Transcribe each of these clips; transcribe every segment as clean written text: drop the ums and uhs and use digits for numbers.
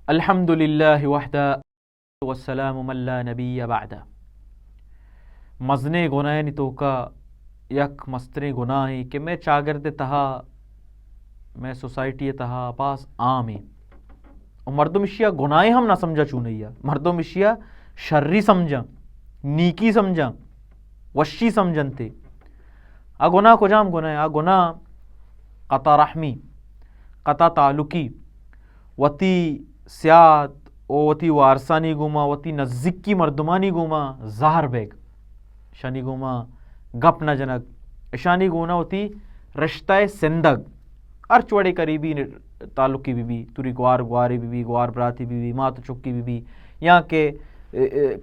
الحمد للہ وحدہ والسلام من لا نبی بعدہ. مزنے گناہ نی تو کا یک مسترے گناہی کہ میں چاگرد تہا میں سوسائٹی تہا پاس عام ہے اور مردم اشیا گناہ ہم نہ سمجھا چونیا مردم اشیا شرری سمجھا نیکی سمجھا وشی سمجھن تے آ گناہ کو جام گناہ آ گناہ قطع رحمی قطع تعلقی وتی سیاد او وتی وارثانی گوما وتی نزدیکی مردمانی گوما زہر بیگ شانی گوما گپ نہ جنک اشانی گونا ہوتی رشتہ سندگ ارچوڑے قریبی تعلقی بی بی توری گوار گواری بی بی گوار براتی بی بی مات چکی بی بی یہاں کے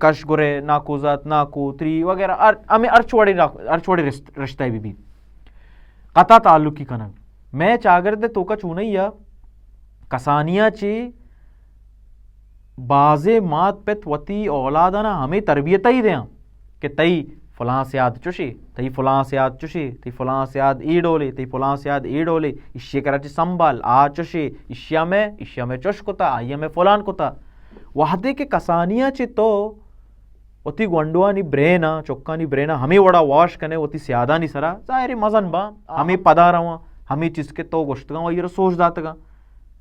کش گرے ناکو ذات ناکو تری وغیرہ ہمیں ارچوڑے رشتہ بی بی قطع تعلقی کنگ میں چاگرد تو کا چونیا کسانیاں چے بازے مات پت وتی اولادنا ہمیں تربیت ہی دیا کہ تئی فلاں سے یاد چوشے تئی فلاں سے یاد چوشے تی فلاں سے یاد ای ڈولے تی فلاں سے یاد ای ڈولے اشیا کراچی سنبھال آ چوشے اشیا میں چوش کتا آئیا میں فلان کتا وحدے کے کسانیاں چے تو وتی گونڈوانی برینا چوکانی برینا ہمیں وڑا واش کنے وتی سیادانی سرا ظاہر مزن با ہمیں پدا رہا ہمیں چیز کے تو گوشت گا یہ سوچ داتا گا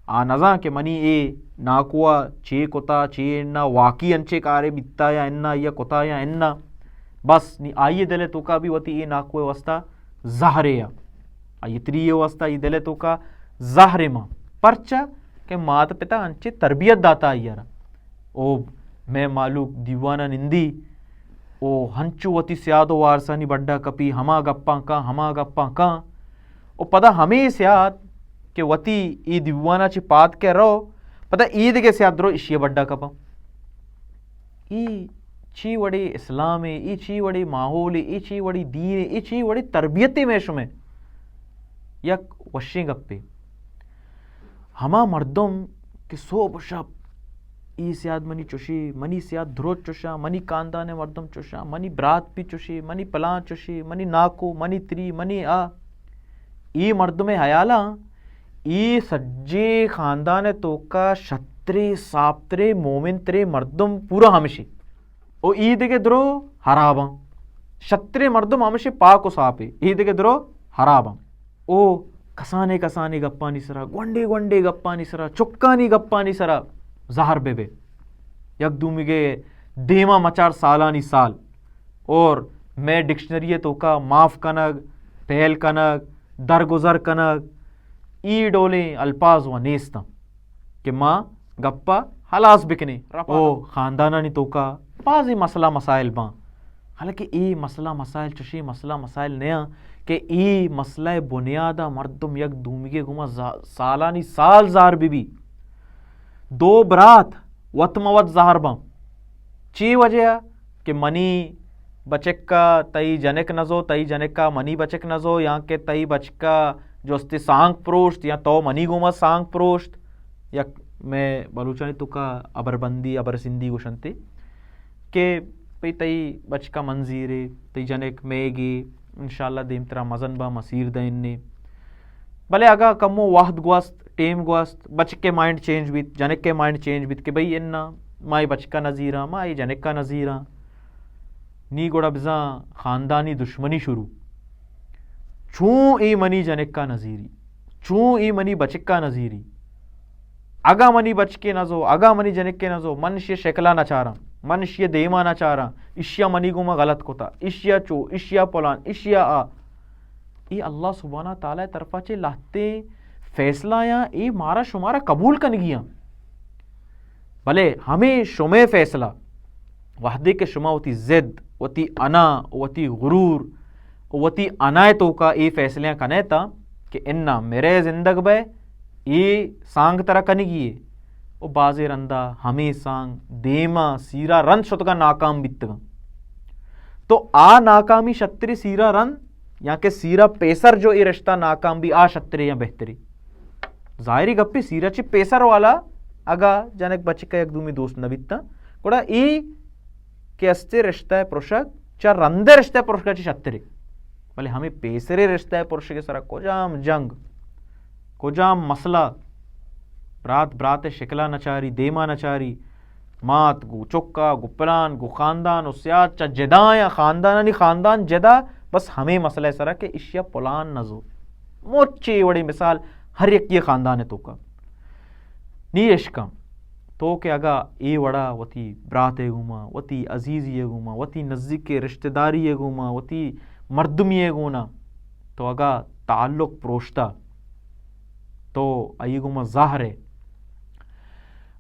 آ نزا کہ منی اے ناکوا چے کتا چے اننا واقعی انچے کارے بیتا یا اننا یا کتا یا اننا بس نی آئیے دلے تو کا بھی وتی اے ناکوے وستا زہرے یا آئیے تریے وستا یہ دلے تو کا زہرے ماں پرچا کہ مات پتا انچے تربیت داتا آئی یارا او میں معلوم دیوانا نندی او ہنچو وتی سیادو وارسانی بڑھا کپی ہما گپاں کا او پتا ہمیں سیاد کہ وتی ای دیوانا چی پات کے رو پتا عید کے سیاد رو اشیا بڑھا کپا ای چی وڑی اسلام ہے ای چی وڑی ماحول ہے ای چی وڑی دین ہے ای چی وڑی تربیتی میں شمیں یک وشیں گپے ہما مردم کہ سو بشب ای سیاد منی چوشی منی سیاد دھروچ چوشا منی کاندان مردم چوشا منی برات پی چوشی منی پلان چوشی منی ناکو منی تری منی آ ای مردم حیالا ای سجے خاندان تو کا شترے ساپترے مومن ترے مردم پورا ہمشی او عید کے درو حراباں شترے مردم ہمشی پاک و صاپے عید کے درو حراباں او کسانے گپانی سرا گونڈے گپانی سرا چکانی گپانی سرا زہر بے یک دومی کے دیما مچار سالانی سال اور میں ڈکشنری تو کا معاف کنگ پہل کنگ درگزر کنگ ای ڈولیں الفاظ و نیستا کہ ماں گپا حلاس بکنے او خاندانہ نی تو کا بعضی مسئلہ مسائل باں حالانکہ ای مسئلہ مسائل چشی مسئلہ مسائل نیا کہ ای مسئلہ بنیادہ مردم یک دومیگے گما سالانی سال زار بی دو برات وط موت زہر باں چی وجہ کہ منی بچکا تئی جنک نزو تئی جنکا منی بچک نزو یا کہ تئی بچکا جو استے سانگ پروشت یا تو منی گوما سانگ پروشت یا میں بلوچانی تو کا ابر بندی ابر سندھی گوشنتے کہ پی تئی بچکا منزیرے تئی جنک میگی انشاءاللہ دیم ترا مزن با مسیر دین نے بھلے اگا کمو واحد گوست ٹیم گوست بچک کے مائنڈ چینج بیت جنک کے مائنڈ چینج بیت کہ بھئی اننا مائی بچکا نظیرہ مائی جنک کا نظیرہ نی گوڑا بزاں خاندانی دشمنی شروع چون ای منی جنک کا نظیری چون ای منی بچک کا نظیری اگا منی بچکے نزو اگا منی جنک کے نزو منش یہ شکلہ نہ چارا منش یہ دیما نہ چارا اشیا منی گوما غلط کتا اشیا چو اشیا پلان اشیا آ ای اللہ سبحانہ تعالی طرفہ چے لاتے فیصلہ یا ای مارا شمارا قبول کنگیاں بھلے ہمیں شمع فیصلہ وحدے کے شمع ہوتی زد وتی انا وتی غرور وتی انائے تو کا ای فیصلیاں کنے تا کہ اننا میرے زندگ بے ای سانگ ترہ کنگیے او بازے رندہ ہمیں سانگ دیما سیرا رند شتگا ناکام بیتگا تو آ ناکامی شتری سیرا رند یا کہ سیرا پیسر جو ای رشتہ ناکام بھی آ شتری یا بہتری ظاہری گپی سیرا چی پیسر والا اگا جانک بچے کا یک دومی دوست نبیتا گوڑا ای کہ استے رشتہ پروشک چا رندے رشتہ پروشک چی شتری بلے ہمیں پیسرے رشتہ پروشک سرا کجام جنگ کجام مسئلہ برات برات شکلا نچاری دیما نچاری مات گو چکا گو پلان گو خاندان و سیاد چا جدا یا خاندان خاندان جدا بس ہمیں مسئلہ سرا کہ اشیا پلان نزو موچی وڑی مثال ہر ایک یہ خاندان ہے تو کا نی اشکم تو کہ اگا اے وڑا وتی برات گوما وتی عزیزی گوما وتی نزدیک رشتہ داری گوما وتی مردمی گونا تو اگا تعلق پروشتا تو ای گوما ظاہر ہے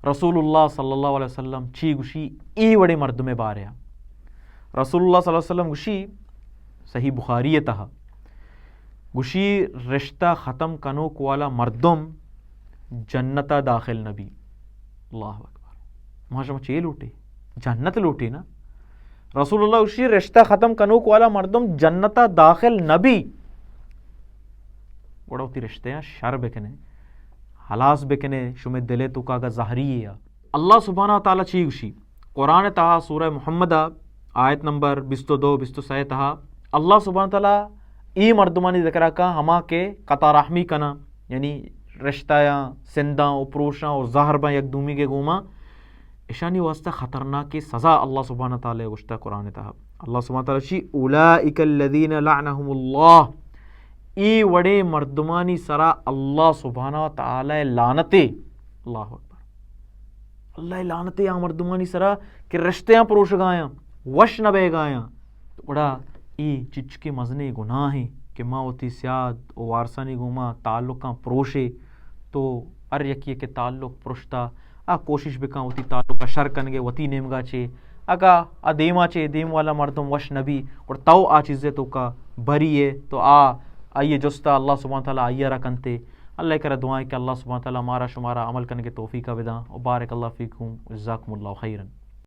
رسول اللہ صلی اللہ علیہ وسلم چی گوشی ای وڑے مردم باریا رسول اللہ صلی اللہ علیہ وسلم گوشی صحیح بخاری تہا گوشی رشتہ ختم کنوک والا مردم جنتا داخل نبی اللہ اکبر ماشاء چے لوٹے جنت لوٹے نا رسول اللہ گوشی رشتہ ختم کنوک والا مردم جنتا داخل نبی وڑا ہوتی رشتے ہیں شر بکنے حلاس بکنے شمی دلے تو کاغا ظاہری ہے اللہ سبحانہ تعالیٰ چی گوشی قرآن تہا سورہ محمدہ آیت نمبر 22-23 تہا اللہ سبحانہ تعالیٰ ای مردمانی ذکرہ کا ہما کے قطع رحمی کنا یعنی رشتہ سنداں و پروشاں اور ظاہر باں یک دومی کے گوما اشانی واسطہ خطرناک کی سزا اللہ سبحانہ تعالیٰ گوشتا قرآن تہا اللہ سبحانہ تعالیٰ چی اولئک الذین لعنہم اللہ ای وڑے مردمانی سرا اللہ سبحانہ تعالی لعنتے اللہ اکبر اللہ لعنتے آ مردمانی سرا کہ رشتیاں پروش گایاں وش نہ بے گایاں تو بڑا ای چچ کے مزنے گناہ ہیں کہ ماں ہوتی سیاد و وارثانی گوما تعلقاں پروشے تو ار یکی کہ تعلق پروشتا آ کوشش بکاں ہوتی تعلقہ شر کنگے وتی نیمگا چے اگا آ دیما چے دیم والا مردم وش نبی اور تو آ چیزیں تو کا بری ہے تو آئیے جستا اللہ سبحانہ تعالیٰ آئیے رکنتے اللہ کرے دعائیں کہ اللہ سبحانہ تعالیٰ ہمارا شمارا عمل کرنے کے توفیق ودا و بارک اللہ فیکم جزاکم اللہ خیرن.